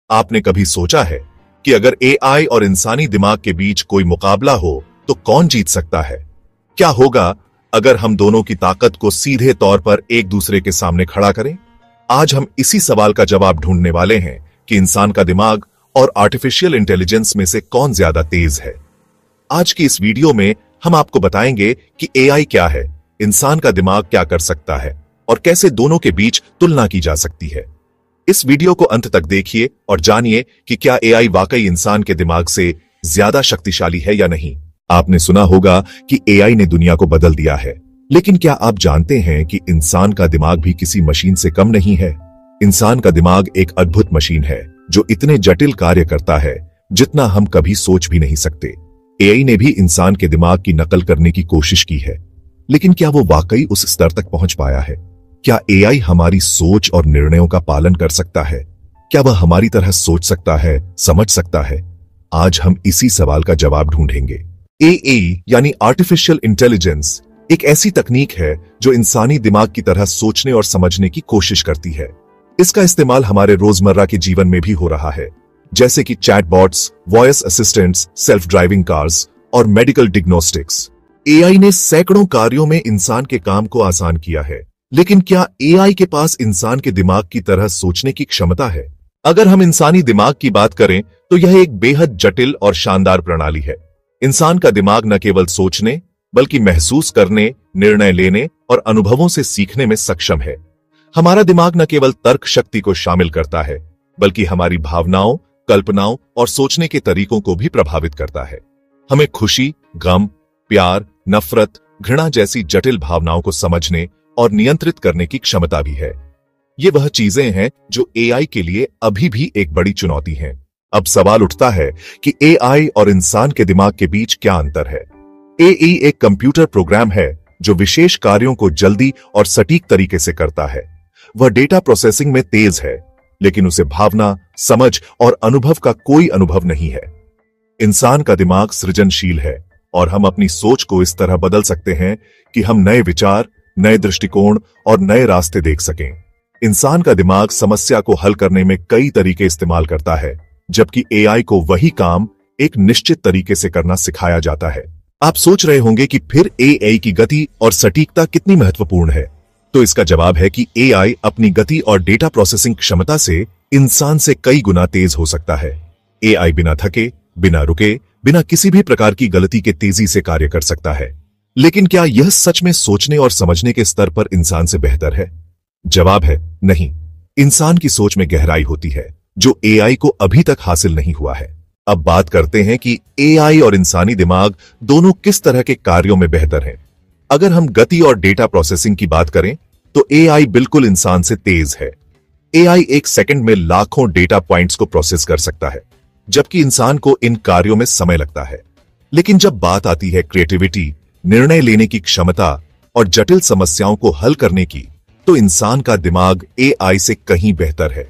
आपने कभी सोचा है कि अगर एआई और इंसानी दिमाग के बीच कोई मुकाबला हो तो कौन जीत सकता है? क्या होगा अगर हम दोनों की ताकत को सीधे तौर पर एक दूसरे के सामने खड़ा करें? आज हम इसी सवाल का जवाब ढूंढने वाले हैं कि इंसान का दिमाग और आर्टिफिशियल इंटेलिजेंस में से कौन ज्यादा तेज है। आज की इस वीडियो में हम आपको बताएंगे कि एआई क्या है, इंसान का दिमाग क्या कर सकता है और कैसे दोनों के बीच तुलना की जा सकती है। इस वीडियो को अंत तक देखिए और जानिए कि क्या एआई वाकई इंसान के दिमाग से ज्यादा शक्तिशाली है या नहीं। आपने सुना होगा कि एआई ने दुनिया को बदल दिया है, लेकिन क्या आप जानते हैं कि इंसान का दिमाग भी किसी मशीन से कम नहीं है? इंसान का दिमाग एक अद्भुत मशीन है जो इतने जटिल कार्य करता है जितना हम कभी सोच भी नहीं सकते। एआई ने भी इंसान के दिमाग की नकल करने की कोशिश की है, लेकिन क्या वो वाकई उस स्तर तक पहुंच पाया है? क्या एआई हमारी सोच और निर्णयों का पालन कर सकता है? क्या वह हमारी तरह सोच सकता है, समझ सकता है? आज हम इसी सवाल का जवाब ढूंढेंगे। एआई यानी आर्टिफिशियल इंटेलिजेंस एक ऐसी तकनीक है जो इंसानी दिमाग की तरह सोचने और समझने की कोशिश करती है। इसका इस्तेमाल हमारे रोजमर्रा के जीवन में भी हो रहा है, जैसे कि chatbots, voice assistants, self driving cars और मेडिकल डिग्नोस्टिक्स। एआई ने सैकड़ों कार्यों में इंसान के काम को आसान किया है, लेकिन क्या एआई के पास इंसान के दिमाग की तरह सोचने की क्षमता है? अगर हम इंसानी दिमाग की बात करें तो यह एक बेहद जटिल और शानदार प्रणाली है। इंसान का दिमाग न केवल सोचने बल्कि महसूस करने, निर्णय लेने और अनुभवों से सीखने में सक्षम है। हमारा दिमाग न केवल तर्क शक्ति को शामिल करता है बल्कि हमारी भावनाओं, कल्पनाओं और सोचने के तरीकों को भी प्रभावित करता है। हमें खुशी, गम, प्यार, नफरत, घृणा जैसी जटिल भावनाओं को समझने और नियंत्रित करने की क्षमता भी है। ये वह चीजें हैं जो एआई के लिए अभी भी एक बड़ी चुनौती हैं। अब सवाल उठता है कि एआई और इंसान के दिमाग के बीच क्या अंतर है? एआई एक कंप्यूटर प्रोग्राम है जो विशेष कार्यों को जल्दी और सटीक तरीके से करता है। वह डेटा प्रोसेसिंग में तेज है, लेकिन उसे भावना, समझ और अनुभव का कोई अनुभव नहीं है। इंसान का दिमाग सृजनशील है और हम अपनी सोच को इस तरह बदल सकते हैं कि हम नए विचार, नए दृष्टिकोण और नए रास्ते देख सकें। इंसान का दिमाग समस्या को हल करने में कई तरीके इस्तेमाल करता है, जबकि एआई को वही काम एक निश्चित तरीके से करना सिखाया जाता है। आप सोच रहे होंगे कि फिर एआई की गति और सटीकता कितनी महत्वपूर्ण है? तो इसका जवाब है कि एआई अपनी गति और डेटा प्रोसेसिंग क्षमता से इंसान से कई गुना तेज हो सकता है। एआई बिना थके, बिना रुके, बिना किसी भी प्रकार की गलती के तेजी से कार्य कर सकता है। लेकिन क्या यह सच में सोचने और समझने के स्तर पर इंसान से बेहतर है? जवाब है नहीं। इंसान की सोच में गहराई होती है जो एआई को अभी तक हासिल नहीं हुआ है। अब बात करते हैं कि एआई और इंसानी दिमाग दोनों किस तरह के कार्यों में बेहतर हैं। अगर हम गति और डेटा प्रोसेसिंग की बात करें तो एआई बिल्कुल इंसान से तेज है। एआई एक सेकंड में लाखों डेटा पॉइंट्स को प्रोसेस कर सकता है, जबकि इंसान को इन कार्यों में समय लगता है। लेकिन जब बात आती है क्रिएटिविटी, निर्णय लेने की क्षमता और जटिल समस्याओं को हल करने की, तो इंसान का दिमाग एआई से कहीं बेहतर है।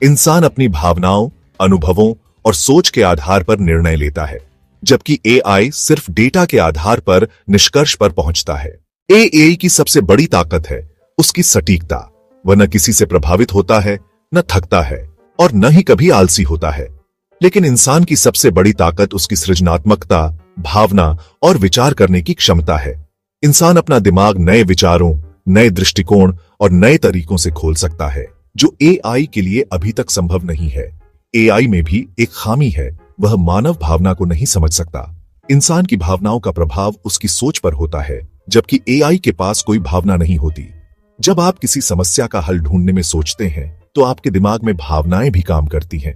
इंसान अपनी भावनाओं, अनुभवों और सोच के आधार पर निर्णय लेता है, जबकि एआई सिर्फ डेटा के आधार पर निष्कर्ष पर पहुंचता है। एआई की सबसे बड़ी ताकत है उसकी सटीकता। वह न किसी से प्रभावित होता है, न थकता है और न ही कभी आलसी होता है। लेकिन इंसान की सबसे बड़ी ताकत उसकी सृजनात्मकता, भावना और विचार करने की क्षमता है। इंसान अपना दिमाग नए विचारों, नए दृष्टिकोण और नए तरीकों से खोल सकता है, जो एआई के लिए अभी तक संभव नहीं है। एआई में भी एक खामी है, वह मानव भावना को नहीं समझ सकता। इंसान की भावनाओं का प्रभाव उसकी सोच पर होता है, जबकि एआई के पास कोई भावना नहीं होती। जब आप किसी समस्या का हल ढूंढने में सोचते हैं तो आपके दिमाग में भावनाएं भी काम करती हैं।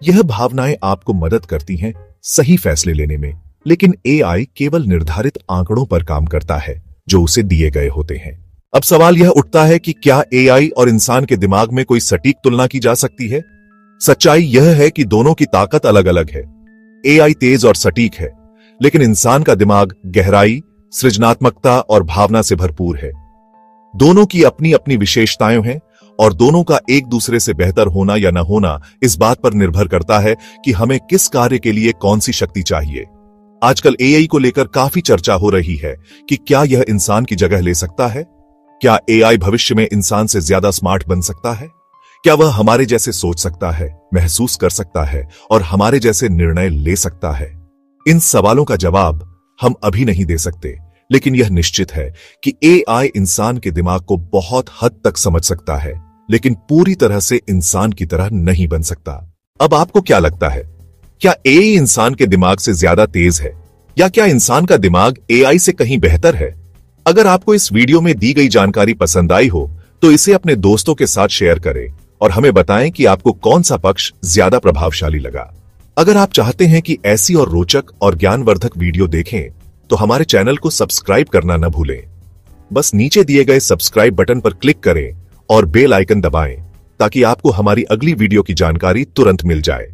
यह भावनाएं आपको मदद करती हैं सही फैसले लेने में, लेकिन एआई केवल निर्धारित आंकड़ों पर काम करता है जो उसे दिए गए होते हैं। अब सवाल यह उठता है कि क्या एआई और इंसान के दिमाग में कोई सटीक तुलना की जा सकती है? सच्चाई यह है कि दोनों की ताकत अलग अलग है। एआई तेज और सटीक है, लेकिन इंसान का दिमाग गहराई, सृजनात्मकता और भावना से भरपूर है। दोनों की अपनी अपनी विशेषताएं हैं और दोनों का एक दूसरे से बेहतर होना या न होना इस बात पर निर्भर करता है कि हमें किस कार्य के लिए कौन सी शक्ति चाहिए। आजकल एआई को लेकर काफी चर्चा हो रही है कि क्या यह इंसान की जगह ले सकता है? क्या एआई भविष्य में इंसान से ज्यादा स्मार्ट बन सकता है? क्या वह हमारे जैसे सोच सकता है, महसूस कर सकता है और हमारे जैसे निर्णय ले सकता है? इन सवालों का जवाब हम अभी नहीं दे सकते, लेकिन यह निश्चित है कि एआई इंसान के दिमाग को बहुत हद तक समझ सकता है, लेकिन पूरी तरह से इंसान की तरह नहीं बन सकता। अब आपको क्या लगता है, क्या एआई इंसान के दिमाग से ज्यादा तेज है, या क्या इंसान का दिमाग एआई से कहीं बेहतर है? अगर आपको इस वीडियो में दी गई जानकारी पसंद आई हो तो इसे अपने दोस्तों के साथ शेयर करें और हमें बताएं कि आपको कौन सा पक्ष ज्यादा प्रभावशाली लगा। अगर आप चाहते हैं कि ऐसी और रोचक और ज्ञानवर्धक वीडियो देखें तो हमारे चैनल को सब्सक्राइब करना न भूलें। बस नीचे दिए गए सब्सक्राइब बटन पर क्लिक करें और बेल आइकन दबाएं ताकि आपको हमारी अगली वीडियो की जानकारी तुरंत मिल जाए।